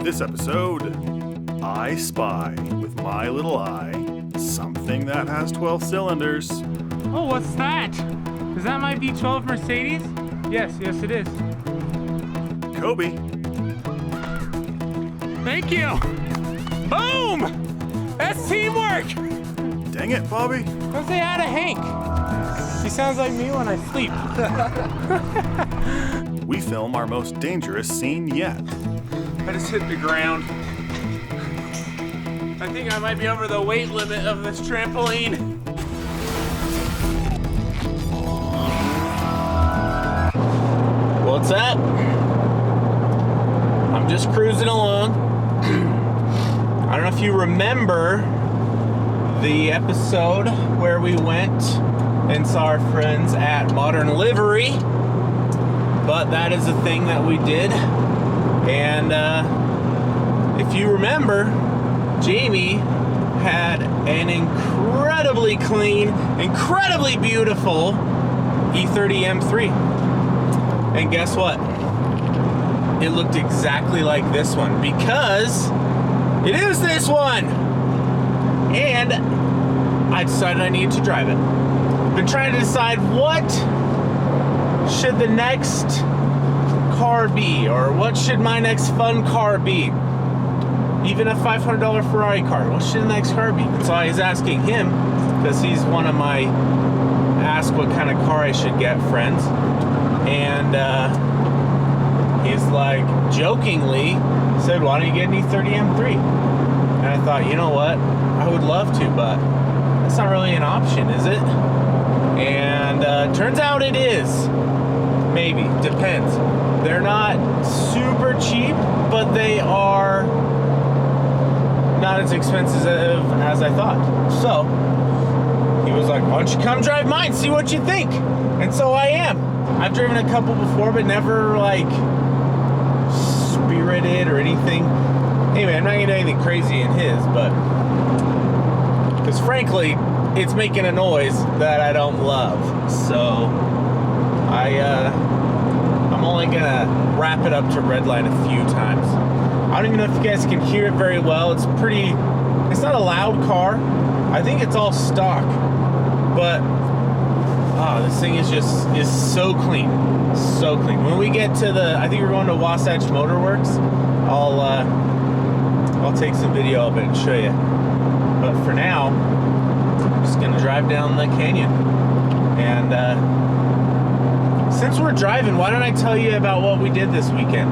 This episode, I spy with my little eye something that has 12 cylinders. Oh, what's that? Is that my V12 Mercedes? Yes, it is. Kobe. Thank you. Boom! That's teamwork. Dang it, Bobby. Don't say hi to Hank. He sounds like me when I sleep. We film our most dangerous scene yet. I just hit the ground. I think I might be over the weight limit of this trampoline. What's up? I'm just cruising along. I don't know if you remember the episode where we went and saw our friends at Modern Livery, but that is a thing that we did. And if you remember, Jamie had an incredibly clean, incredibly beautiful E30 M3. And guess what? It looked exactly like this one because it is this one. And I decided I needed to drive it. Been trying to decide what should the next car be, or what should my next fun car be? Even a $500 Ferrari car. What should the next car be? So I was asking him, because he's one of my ask what kind of car I should get friends. And he's like, jokingly said, why don't you get an E30 M3? And I thought, you know what? I would love to, but that's not really an option, is it? And turns out it is. Maybe. Depends. They're not super cheap, but they are not as expensive as I thought. So he was like, why don't you come drive mine, see what you think? And so I am. I've driven a couple before, but never like spirited or anything. Anyway, I'm not gonna do anything crazy in his, but because frankly, it's making a noise that I don't love. So I'm only gonna wrap it up to redline a few times. I don't even know if you guys can hear it very well. It's not a loud car. I think it's all stock, but this thing is so clean, so clean. When we get to I think we're going to Wasatch Motor Works. I'll take some video of it and show you. But for now, I'm just gonna drive down the canyon. And since we're driving, why don't I tell you about what we did this weekend?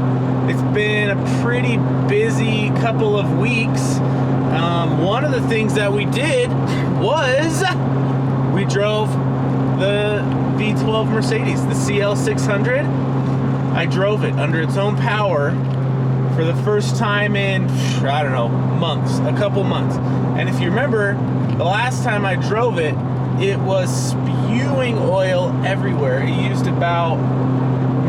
It's been a pretty busy couple of weeks. One of the things that we did was we drove the V12 Mercedes, the CL600. I drove it under its own power for the first time in, I don't know, a couple months. And if you remember, the last time I drove it, it was spewing oil everywhere. It used about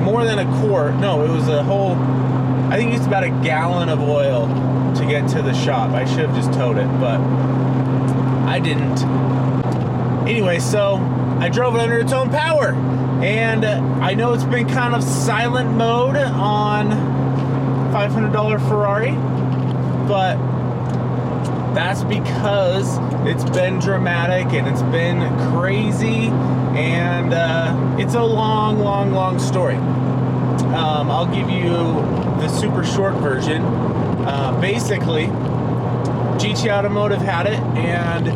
more than a quart. No, it was I think it used about a gallon of oil to get to the shop. I should have just towed it, but I didn't. Anyway, so I drove it under its own power. And I know it's been kind of silent mode on $500 Ferrari, but that's because it's been dramatic and it's been crazy, and it's a long story. I'll give you the super short version. Basically, GT Automotive had it, and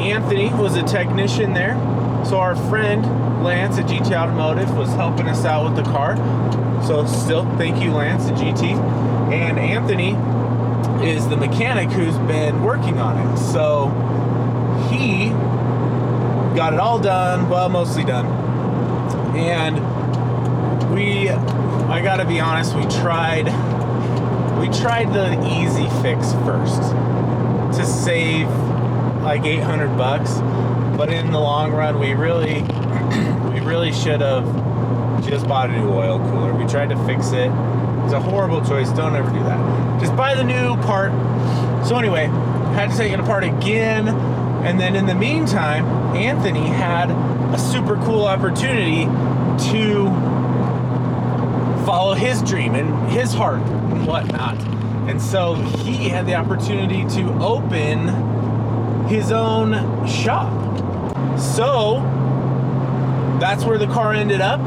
Anthony was a technician there. So our friend Lance at GT Automotive was helping us out with the car. So still, thank you, Lance at GT. And Anthony is the mechanic who's been working on it. So he got it all done, well, mostly done. And I gotta be honest, we tried the easy fix first to save like $800, but in the long run, we really should have just bought a new oil cooler. We tried to fix it. It's a horrible choice. Don't ever do that. Just buy the new part. So anyway, had to take it apart again. And then in the meantime, Anthony had a super cool opportunity to follow his dream and his heart and whatnot. And so he had the opportunity to open his own shop. So that's where the car ended up,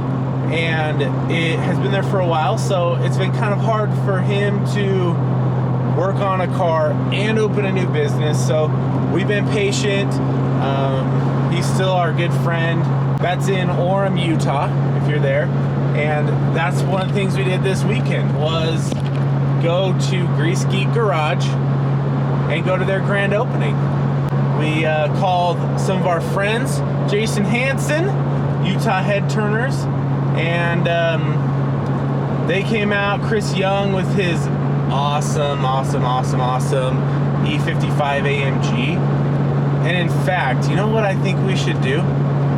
and it has been there for a while. So it's been kind of hard for him to work on a car and open a new business. So we've been patient. He's still our good friend. That's in Orem, Utah, if you're there. And that's one of the things we did this weekend was go to Grease Geek Garage and go to their grand opening. We called some of our friends, Jason Hansen, Utah Head Turners, and they came out. Chris Young with his awesome E55 AMG. And in fact, you know what I think we should do?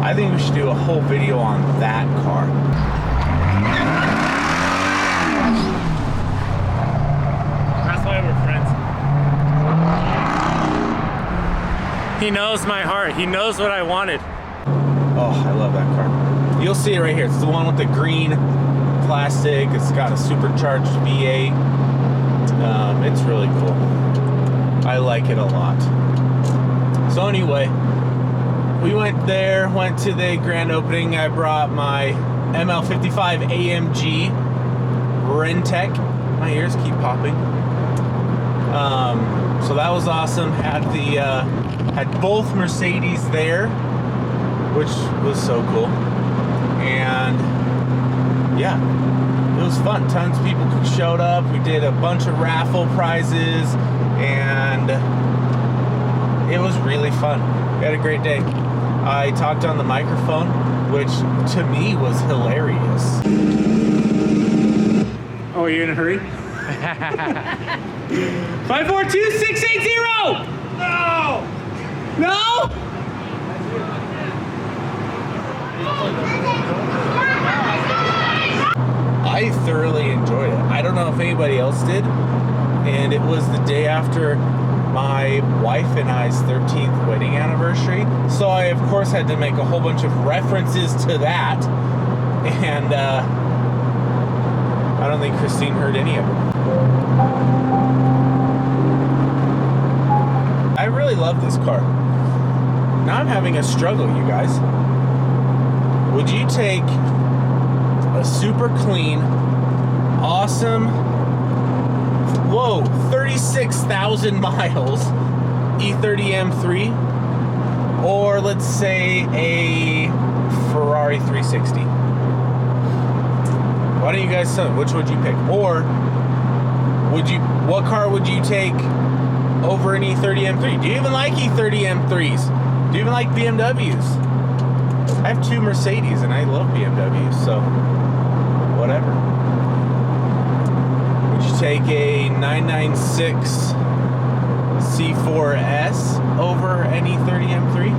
I think we should do a whole video on that car. That's why we're friends. He knows my heart. He knows what I wanted. Oh, I love that car. You'll see it right here. It's the one with the green plastic. It's got a supercharged V8. It's really cool. I like it a lot. So anyway, we went there, went to the grand opening. I brought my ML55 AMG Renntech. My ears keep popping. So that was awesome. Had both Mercedes there, which was so cool. And yeah, it was fun. Tons of people showed up. We did a bunch of raffle prizes, and it was really fun. We had a great day. I talked on the microphone, which to me was hilarious. Oh, are you in a hurry? 542680! No! No? I thoroughly enjoyed it. I don't know if anybody else did. And it was the day after my wife and I's 13th wedding anniversary. So I, of course, had to make a whole bunch of references to that. And I don't think Christine heard any of them. I really love this car. Now I'm having a struggle, you guys. Would you take a super clean, awesome, 36,000 miles E30 M3, or let's say a Ferrari 360? Why don't you guys tell me, which would you pick? Or what car would you take over an E30 M3? Do you even like E30 M3s? Do you even like BMWs? I have two Mercedes and I love BMWs, so whatever. Would you take a 996 C4S over an E30 M3?